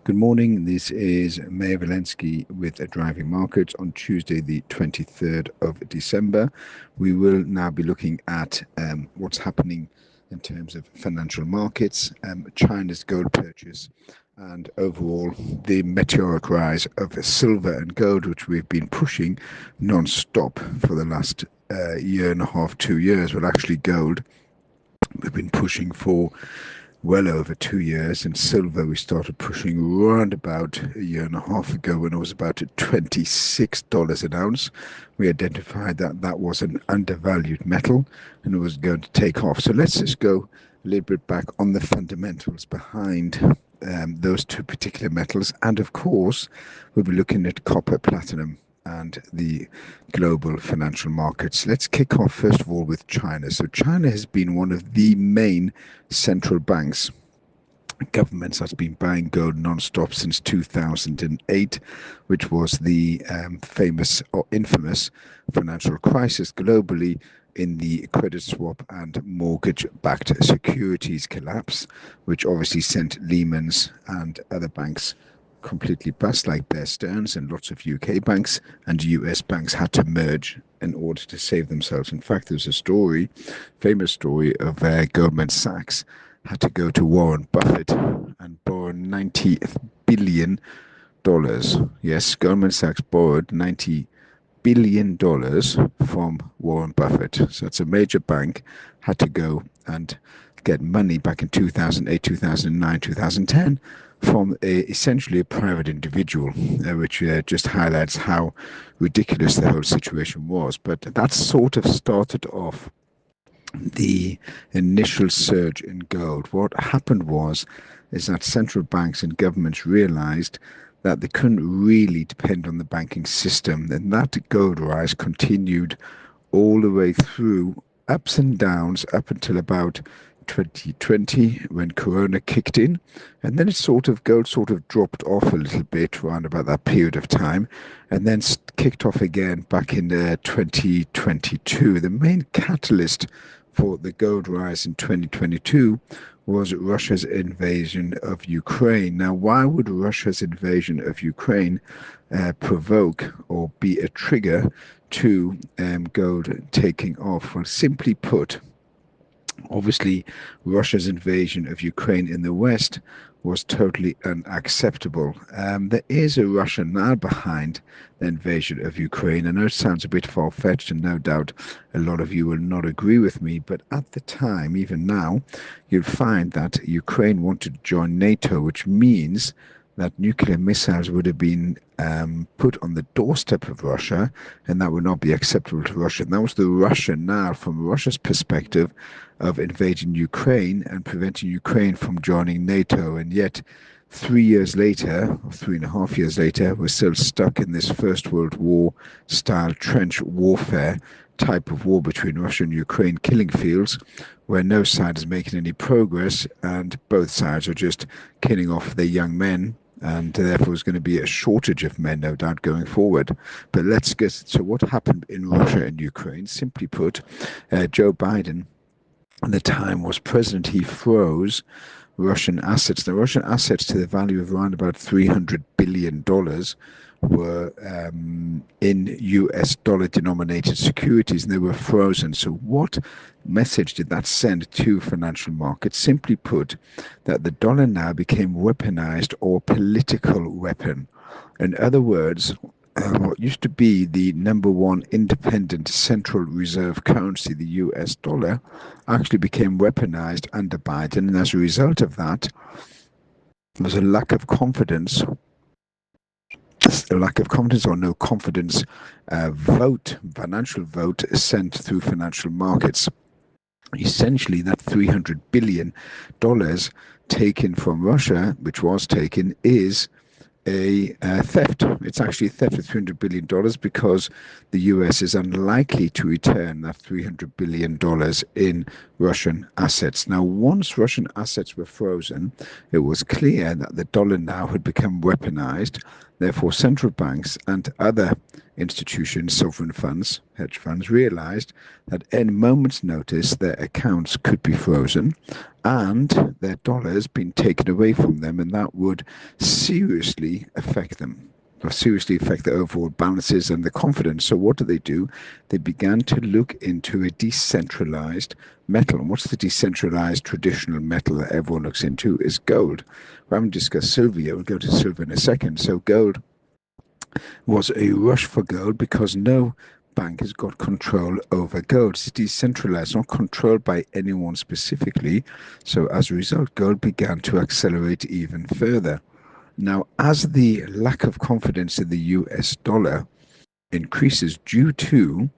Good morning. This is Mayor Valensky with a Driving Markets on Tuesday, the 23rd of December. We will now be looking at what's happening in terms of financial markets, China's gold purchase, and overall the meteoric rise of silver and gold, which we've been pushing non-stop for the last year and a half, 2 years. Well, actually, gold we've been pushing for well over 2 years, and silver we started pushing around about a year and a half ago when it was about $26 an ounce. We identified that that was an undervalued metal and it was going to take off. So let's just go a little bit back on the fundamentals behind those two particular metals, and of course we'll be looking at copper, platinum, and the global financial markets. Let's kick off first of all with China. So China has been one of the main central banks, governments, that's been buying gold non-stop since 2008, which was the famous or infamous financial crisis globally in the credit swap and mortgage-backed securities collapse, which obviously sent Lehman's and other banks completely bust, like Bear Stearns, and lots of UK banks and US banks had to merge in order to save themselves. In fact, there's a story, famous story of Goldman Sachs had to go to Warren Buffett and borrow $90 billion. Yes, Goldman Sachs borrowed $90 billion from Warren Buffett. So it's a major bank, had to go and get money back in 2008, 2009, 2010 from essentially a private individual, which just highlights how ridiculous the whole situation was. But that sort of started off the initial surge in gold. What happened is that central banks and governments realized that they couldn't really depend on the banking system, and that gold rise continued all the way through, ups and downs, up until about 2020 when Corona kicked in, and then gold sort of dropped off a little bit around about that period of time, and then kicked off again back in 2022. The main catalyst for the gold rise in 2022 was Russia's invasion of Ukraine. Now, why would Russia's invasion of Ukraine provoke or be a trigger to gold taking off? Well, simply put, obviously, Russia's invasion of Ukraine in the West was totally unacceptable. There is a rationale behind the invasion of Ukraine. I know it sounds a bit far-fetched, and no doubt a lot of you will not agree with me, but at the time, even now, you'll find that Ukraine wanted to join NATO, which means that nuclear missiles would have been put on the doorstep of Russia, and that would not be acceptable to Russia. And that was the rationale from Russia's perspective of invading Ukraine and preventing Ukraine from joining NATO. And yet, 3 years later, or 3.5 years later, we're still stuck in this First World War style trench warfare type of war between Russia and Ukraine, killing fields, where no side is making any progress, and both sides are just killing off their young men, and therefore there's going to be a shortage of men, no doubt, going forward. But let's get so what happened in Russia and Ukraine. Simply put, Joe Biden at the time was president. He froze Russian assets. The Russian assets to the value of around about $300 billion were in US dollar denominated securities, and they were frozen. So what message did that send to financial markets? Simply put, that the dollar now became weaponized, or political weapon. In other words, what used to be the number one independent central reserve currency, the US dollar, actually became weaponized under Biden, and as a result of that, there was a lack of confidence or no confidence financial vote sent through financial markets. Essentially, that $300 billion taken from Russia, which was taken, is a theft. It's actually a theft of $300 billion because the US is unlikely to return that $300 billion in Russian assets. Now, once Russian assets were frozen, it was clear that the dollar now had become weaponized. Therefore, central banks and other institutions, sovereign funds, hedge funds, realized that at any moment's notice their accounts could be frozen and their dollars being taken away from them, and that would seriously affect them, or seriously affect the overall balances and the confidence. So what do? They began to look into a decentralized metal. And what's the decentralized traditional metal that everyone looks into is gold. We haven't discussed silver yet. We'll go to silver in a second. So gold was a rush for gold because no bank has got control over gold. It's decentralized, not controlled by anyone specifically. So as a result, gold began to accelerate even further. Now, as the lack of confidence in the US dollar increases due to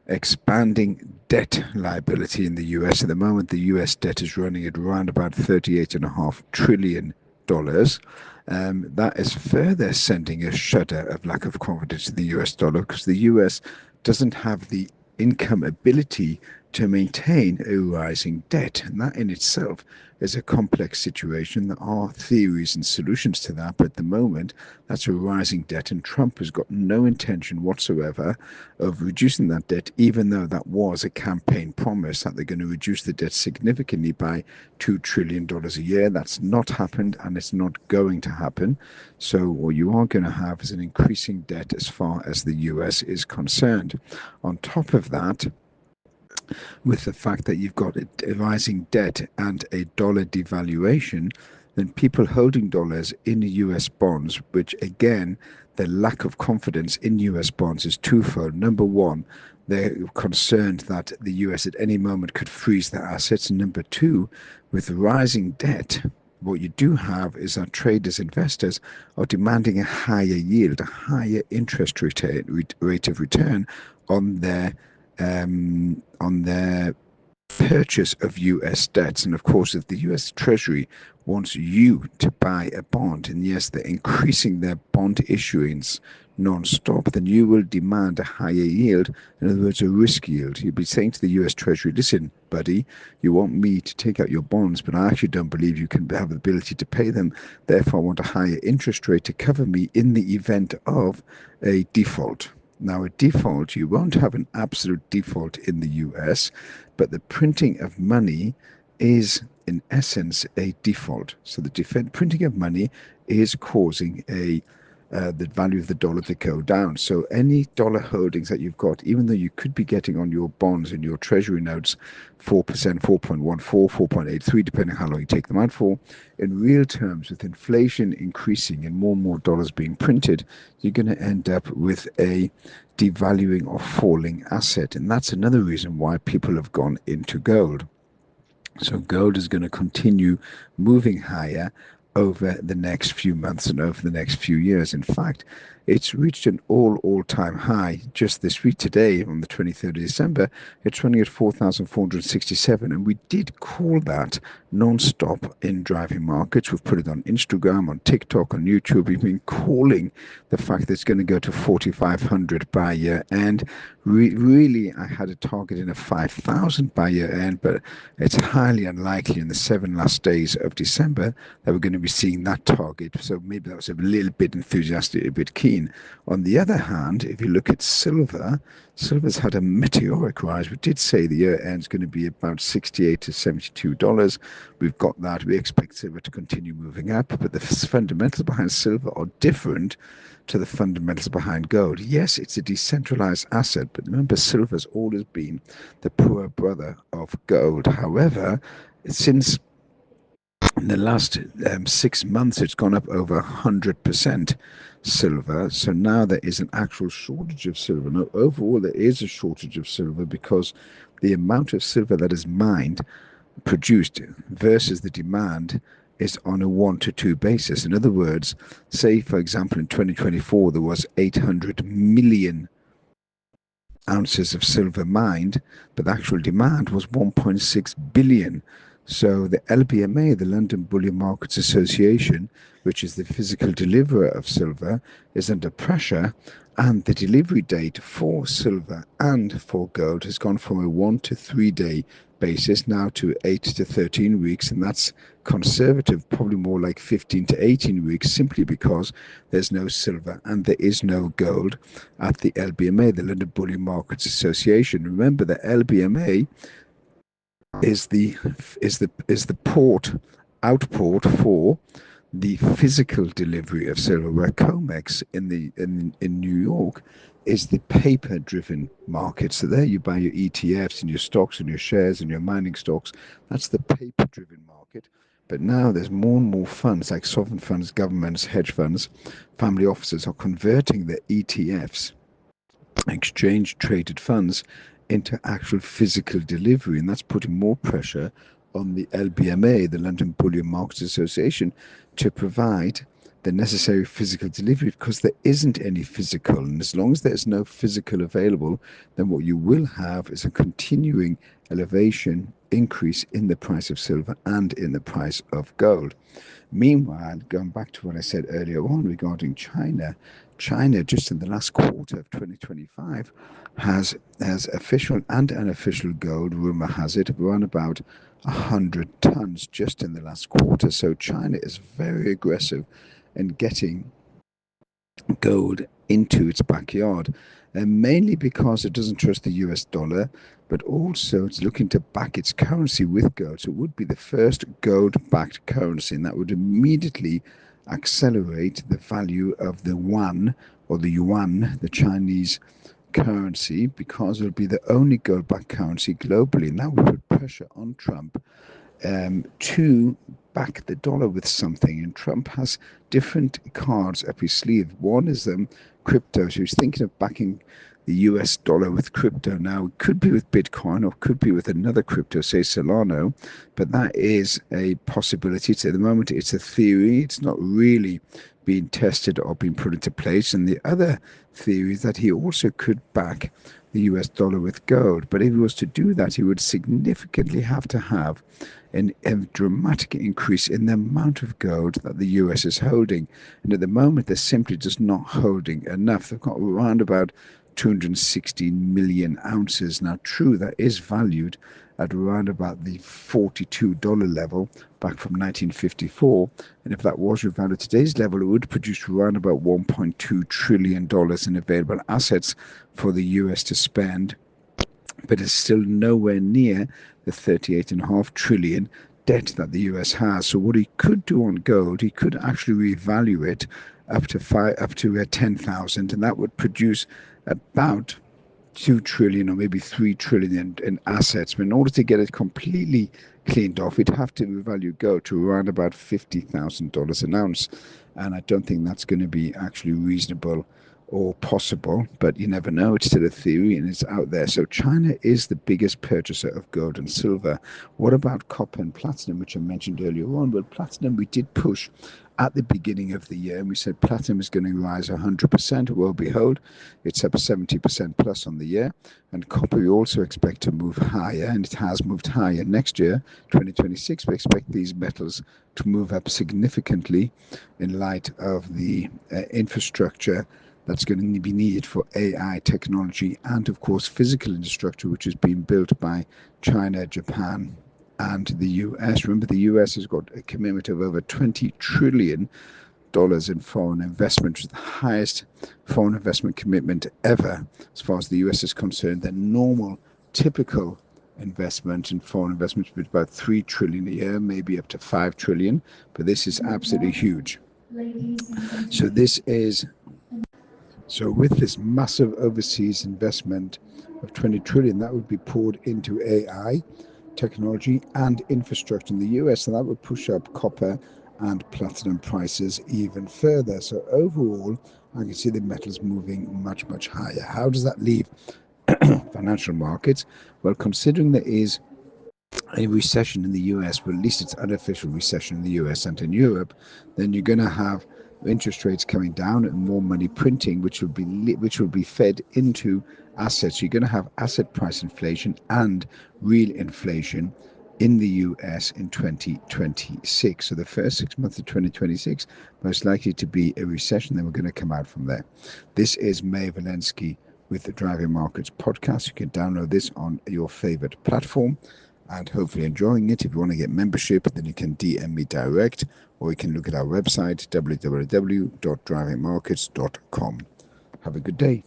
expanding debt liability in the US. At the moment, the US debt is running at around about $38.5 trillion. That is further sending a shudder of lack of confidence in the US dollar because the US doesn't have the income ability to maintain a rising debt. And that in itself is a complex situation. There are theories and solutions to that, but at the moment, that's a rising debt, and Trump has got no intention whatsoever of reducing that debt, even though that was a campaign promise that they're going to reduce the debt significantly by $2 trillion a year. That's not happened, and it's not going to happen. So what you are going to have is an increasing debt as far as the US is concerned. On top of that, with the fact that you've got a rising debt and a dollar devaluation, then people holding dollars in US bonds, which again, the lack of confidence in US bonds is twofold. Number one, they're concerned that the US at any moment could freeze their assets. And number two, with rising debt, what you do have is that traders, investors are demanding a higher yield, a higher interest rate of return on their purchase of US debts. And of course, if the US Treasury wants you to buy a bond, and yes, they're increasing their bond issuance non-stop, then you will demand a higher yield. In other words, a risk yield. You'll be saying to the US Treasury, listen, buddy, you want me to take out your bonds, but I actually don't believe you can have the ability to pay them. Therefore, I want a higher interest rate to cover me in the event of a default. Now, a default, you won't have an absolute default in the US, but the printing of money is, in essence, a default. So the printing of money is causing the value of the dollar to go down. So any dollar holdings that you've got, even though you could be getting on your bonds and your treasury notes 4%, 4.14, 4.83, depending on how long you take them out for, in real terms, with inflation increasing and more dollars being printed, you're going to end up with a devaluing or falling asset. And that's another reason why people have gone into gold. So gold is going to continue moving higher over the next few months and over the next few years. In fact, it's reached an all-time high just this week. Today, on the 23rd of December, it's running at 4,467, and we did call that non-stop in driving markets. We've put it on Instagram, on TikTok, on YouTube. We've been calling the fact that it's going to go to 4,500 by year end. Really, I had a target in a 5,000 by year end, but it's highly unlikely in the 7 last days of December that we're going to be seeing that target. So maybe that was a little bit enthusiastic, a bit keen. On the other hand, if you look at silver, silver's had a meteoric rise. We did say the year end's going to be about $68 to $72. We've got that. We expect silver to continue moving up, but the fundamentals behind silver are different to the fundamentals behind gold. Yes, it's a decentralized asset, but remember, silver's always been the poor brother of gold. However, since in the last 6 months, it's gone up over 100% silver. So now there is an actual shortage of silver. Now, overall, there is a shortage of silver because the amount of silver that is mined, produced, versus the demand is on a 1-to-2 basis. In other words, say, for example, in 2024, there was 800 million ounces of silver mined, but the actual demand was 1.6 billion. So the LBMA, the London Bullion Markets Association, which is the physical deliverer of silver, is under pressure, and the delivery date for silver and for gold has gone from a 1 to 3 day basis now to 8 to 13 weeks, and that's conservative, probably more like 15 to 18 weeks, simply because there's no silver and there is no gold at the LBMA, the London Bullion Markets Association. Remember, the LBMA is the port outport for the physical delivery of silver, where COMEX in New York is the paper driven market. So there you buy your ETFs and your stocks and your shares and your mining stocks. That's the paper driven market. But now there's more and more funds, like sovereign funds, governments, hedge funds, family offices, are converting their ETFs, exchange traded funds, into actual physical delivery, and that's putting more pressure on the LBMA, the London Bullion Markets Association, to provide the necessary physical delivery, because there isn't any physical. And as long as there's no physical available, then what you will have is a continuing elevation increase in the price of silver and in the price of gold. Meanwhile, going back to what I said earlier on regarding China, China just in the last quarter of 2025 has official and unofficial gold, rumor has it, around about 100 tons just in the last quarter. So China is very aggressive in getting gold into its backyard, and mainly because it doesn't trust the US dollar, but also it's looking to back its currency with gold. So it would be the first gold backed currency, and that would immediately accelerate the value of the yuan, or the yuan, the Chinese currency, because it'll be the only gold backed currency globally. And that would put pressure on Trump to back the dollar with something. And Trump has different cards up his sleeve. One is crypto. So he's thinking of backing the US dollar with crypto. Now, it could be with Bitcoin or could be with another crypto, say Solana, but that is a possibility. So at the moment, it's a theory. It's not really being tested or being put into place. And the other theory is that he also could back the US dollar with gold. But if he was to do that, he would significantly have to have a dramatic increase in the amount of gold that the US is holding. And at the moment, they're simply just not holding enough. They've got around about 216 million ounces. Now, true, that is valued at around about the $42 level back from 1954. And if that was revalued at today's level, it would produce around about $1.2 trillion in available assets for the US to spend, but it's still nowhere near the 38.5 trillion debt that the US has. So what he could do on gold, he could actually revalue it up to 10,000, and that would produce about 2 trillion or maybe 3 trillion in assets. But in order to get it completely cleaned off, he'd have to revalue gold to around about $50,000 an ounce. And I don't think that's going to be actually reasonable or possible, but you never know. It's still a theory and it's out there. So China is the biggest purchaser of gold and silver. What about copper and platinum, which I mentioned earlier on? Well, platinum we did push at the beginning of the year, and we said platinum is going to rise 100%. Well, behold, it's up 70% plus on the year. And copper we also expect to move higher, and it has moved higher. Next year, 2026, we expect these metals to move up significantly in light of the infrastructure that's going to be needed for AI technology, and of course physical infrastructure, which is being built by China, Japan, and the US. Remember, the US has got a commitment of over $20 trillion in foreign investment, which is the highest foreign investment commitment ever as far as the US is concerned. The normal, typical investment in foreign investment is about 3 trillion a year, maybe up to 5 trillion, but this is absolutely huge. So this is So with this massive overseas investment of 20 trillion, that would be poured into AI, technology and infrastructure in the US, and that would push up copper and platinum prices even further. So overall, I can see the metals moving much, much higher. How does that leave financial markets? Well, considering there is a recession in the US, but at least it's unofficial recession in the US and in Europe, then you're going to have interest rates coming down and more money printing, which will be fed into assets. You're going to have asset price inflation and real inflation in the US in 2026. So the first 6 months of 2026, most likely to be a recession. Then we're going to come out from there. This is May Valensky with the Driving Markets podcast. You can download this on your favorite platform and hopefully enjoying it. If you want to get membership, then you can DM me direct, or you can look at our website, www.drivingmarkets.com. Have a good day.